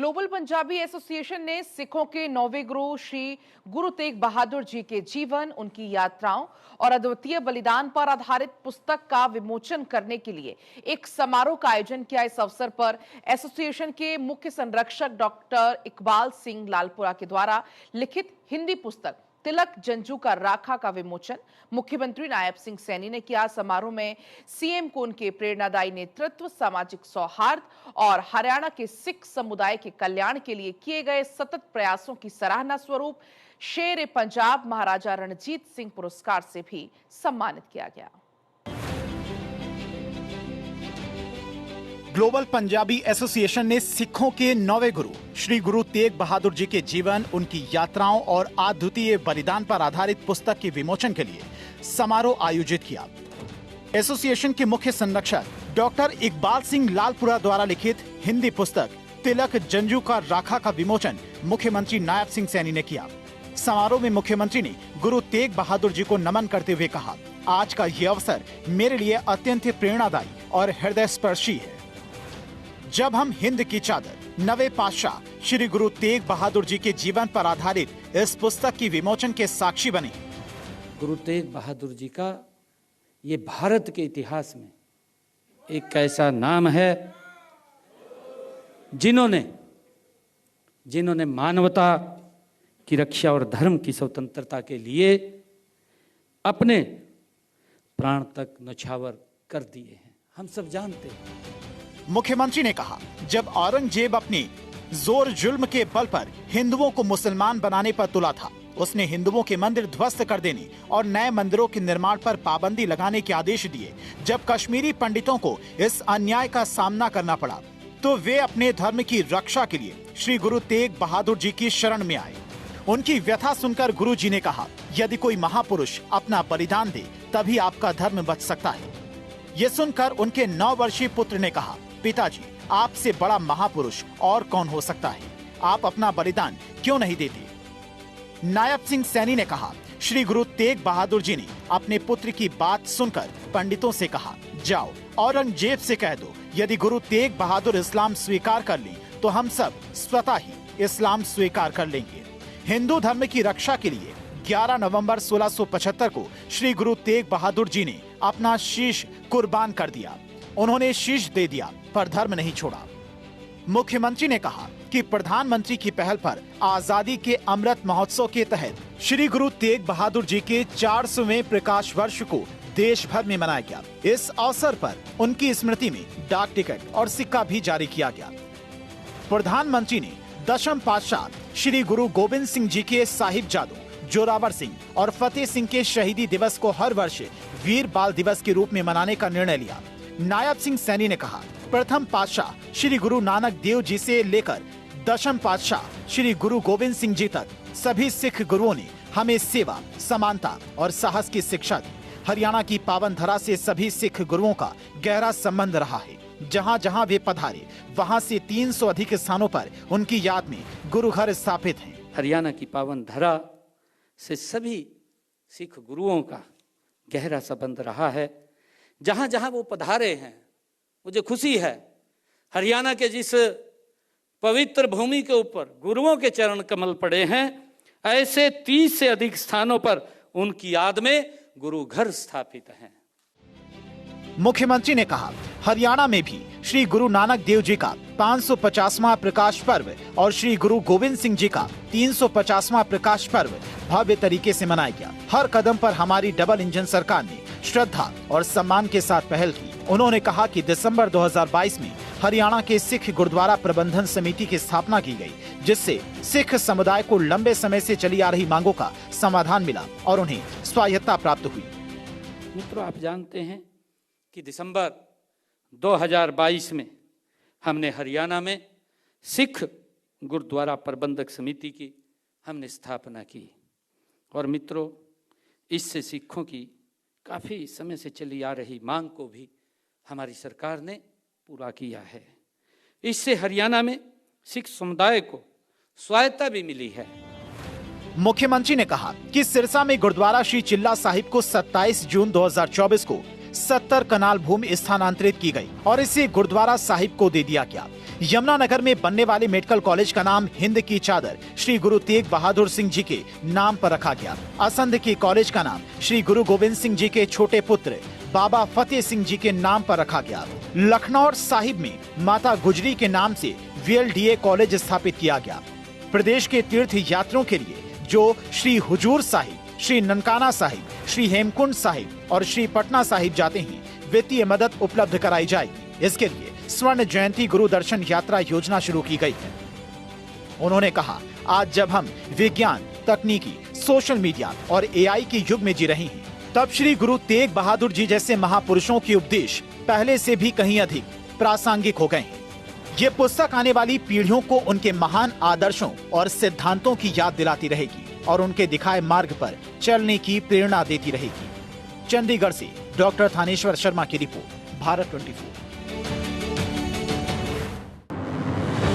Global Punjabi association ने सिखों के 9वें गुरु श्री गुरु तेग बहादुर जी के जीवन, उनकी यात्राओं और अद्वितीय बलिदान पर आधारित पुस्तक का विमोचन करने के लिए एक समारोह का आयोजन किया। इस अवसर पर एसोसिएशन के मुख्य संरक्षक डॉक्टर इकबाल सिंह लालपुरा के द्वारा लिखित हिंदी पुस्तक तिलक जंजू का राखा का विमोचन मुख्यमंत्री नायब सिंह सैनी ने किया। समारोह में सीएम को उनके प्रेरणादायी नेतृत्व, सामाजिक सौहार्द और हरियाणा के सिख समुदाय के कल्याण के लिए किए गए सतत प्रयासों की सराहना स्वरूप शेर ए पंजाब महाराजा रणजीत सिंह पुरस्कार से भी सम्मानित किया गया। ग्लोबल पंजाबी एसोसिएशन ने सिखों के 9वें गुरु श्री गुरु तेग बहादुर जी के जीवन, उनकी यात्राओं और अद्वितीय बलिदान पर आधारित पुस्तक के विमोचन के लिए समारोह आयोजित किया। एसोसिएशन के मुख्य संरक्षक डॉक्टर इकबाल सिंह लालपुरा द्वारा लिखित हिंदी पुस्तक तिलक जंजू का राखा का विमोचन मुख्यमंत्री नायब सिंह सैनी ने किया। समारोह में मुख्यमंत्री ने गुरु तेग बहादुर जी को नमन करते हुए कहा, आज का ये अवसर मेरे लिए अत्यंत प्रेरणादायी और हृदय स्पर्शी है। जब हम हिंद की चादर 9वें पातशाह श्री गुरु तेग बहादुर जी के जीवन पर आधारित इस पुस्तक की विमोचन के साक्षी बने। गुरु तेग बहादुर जी का ये भारत के इतिहास में एक ऐसा नाम है जिन्होंने मानवता की रक्षा और धर्म की स्वतंत्रता के लिए अपने प्राण तक न्यौछावर कर दिए हैं। हम सब जानते हैं। मुख्यमंत्री ने कहा, जब औरंगजेब अपने जोर जुल्म के बल पर हिंदुओं को मुसलमान बनाने पर तुला था, उसने हिंदुओं के मंदिर ध्वस्त कर देने और नए मंदिरों के निर्माण पर पाबंदी लगाने के आदेश दिए। जब कश्मीरी पंडितों को इस अन्याय का सामना करना पड़ा, तो वे अपने धर्म की रक्षा के लिए श्री गुरु तेग बहादुर जी की शरण में आए। उनकी व्यथा सुनकर गुरु जी ने कहा, यदि कोई महापुरुष अपना बलिदान दे तभी आपका धर्म बच सकता है। ये सुनकर उनके 9 वर्षीय पुत्र ने कहा, पिताजी, आपसे बड़ा महापुरुष और कौन हो सकता है? आप अपना बलिदान क्यों नहीं देते? नायब सिंह सैनी ने कहा, श्री गुरु तेग बहादुर जी ने अपने पुत्र की बात सुनकर पंडितों से कहा, जाओ औरंगजेब से कह दो, यदि गुरु तेग बहादुर इस्लाम स्वीकार कर लें तो हम सब स्वतः ही इस्लाम स्वीकार कर लेंगे। हिंदू धर्म की रक्षा के लिए 11 नवंबर 1675 को श्री गुरु तेग बहादुर जी ने अपना शीश कुर्बान कर दिया। उन्होंने शीश दे दिया पर धर्म नहीं छोड़ा। मुख्यमंत्री ने कहा कि प्रधानमंत्री की पहल पर आजादी के अमृत महोत्सव के तहत श्री गुरु तेग बहादुर जी के 400वें प्रकाश वर्ष को देश भर में मनाया गया। इस अवसर पर उनकी स्मृति में डाक टिकट और सिक्का भी जारी किया गया। प्रधानमंत्री ने 10वें पातशाह श्री गुरु गोविंद सिंह जी के साहिबजादों जोरावर सिंह और फतेह सिंह के शहीदी दिवस को हर वर्ष वीर बाल दिवस के रूप में मनाने का निर्णय लिया। नायब सिंह सैनी ने कहा, प्रथम पातशाह श्री गुरु नानक देव जी से लेकर 10वें पातशाह श्री गुरु गोविंद सिंह जी तक सभी सिख गुरुओं ने हमें सेवा, समानता और साहस की शिक्षा दी। हरियाणा की पावन धरा से सभी सिख गुरुओं का गहरा संबंध रहा है। जहां जहां वे पधारे, वहां से 300 अधिक स्थानों पर उनकी याद में गुरु घर स्थापित हैं। हरियाणा की पावन धरा से सभी सिख गुरुओं का गहरा संबंध रहा है। जहां जहां वो पधारे हैं, मुझे खुशी है हरियाणा के जिस पवित्र भूमि के ऊपर गुरुओं के चरण कमल पड़े हैं, ऐसे 30 से अधिक स्थानों पर उनकी याद में गुरु घर स्थापित हैं। मुख्यमंत्री ने कहा, हरियाणा में भी श्री गुरु नानक देव जी का 550वां प्रकाश पर्व और श्री गुरु गोविंद सिंह जी का 350वां प्रकाश पर्व भव्य तरीके से मनाया गया। हर कदम पर हमारी डबल इंजन सरकार ने श्रद्धा और सम्मान के साथ पहल की। उन्होंने कहा कि दिसंबर 2022 में हरियाणा के सिख गुरुद्वारा प्रबंधन समिति की स्थापना की गई, जिससे सिख समुदाय को लंबे समय से चली आ रही मांगों का समाधान मिला और उन्हें स्वायत्तता प्राप्त हुई। मित्रों, आप जानते हैं कि दिसंबर 2022 में हमने हरियाणा में सिख गुरुद्वारा प्रबंधक समिति की हमने स्थापना की। और मित्रों, इससे सिखों की काफ़ी समय से चली आ रही मांग को भी हमारी सरकार ने पूरा किया है। इससे हरियाणा में सिख समुदाय को स्वायत्तता भी मिली है। मुख्यमंत्री ने कहा कि सिरसा में गुरुद्वारा श्री चिल्ला साहिब को 27 जून 2024 को 70 कनाल भूमि स्थानांतरित की गई और इसे गुरुद्वारा साहिब को दे दिया गया। यमुनानगर में बनने वाले मेडिकल कॉलेज का नाम हिंद की चादर श्री गुरु तेग बहादुर सिंह जी के नाम पर रखा गया। असंध के कॉलेज का नाम श्री गुरु गोविंद सिंह जी के छोटे पुत्र बाबा फतेह सिंह जी के नाम पर रखा गया। लखनऊ साहिब में माता गुजरी के नाम से VLDA कॉलेज स्थापित किया गया। प्रदेश के तीर्थ यात्रियों के लिए जो श्री हुजूर साहिब, श्री ननकाना साहिब, श्री हेमकुंड साहिब और श्री पटना साहिब जाते हैं, वित्तीय मदद उपलब्ध कराई जाएगी। इसके लिए स्वर्ण जयंती गुरु दर्शन यात्रा योजना शुरू की गई है। उन्होंने कहा, आज जब हम विज्ञान, तकनीकी, सोशल मीडिया और AI के युग में जी रहे हैं, तब श्री गुरु तेग बहादुर जी जैसे महापुरुषों के उपदेश पहले से भी कहीं अधिक प्रासंगिक हो गए हैं। ये पुस्तक आने वाली पीढ़ियों को उनके महान आदर्शों और सिद्धांतों की याद दिलाती रहेगी और उनके दिखाए मार्ग पर चलने की प्रेरणा देती रहेगी। चंडीगढ़ से डॉक्टर थानेश्वर शर्मा की रिपोर्ट, भारत 24।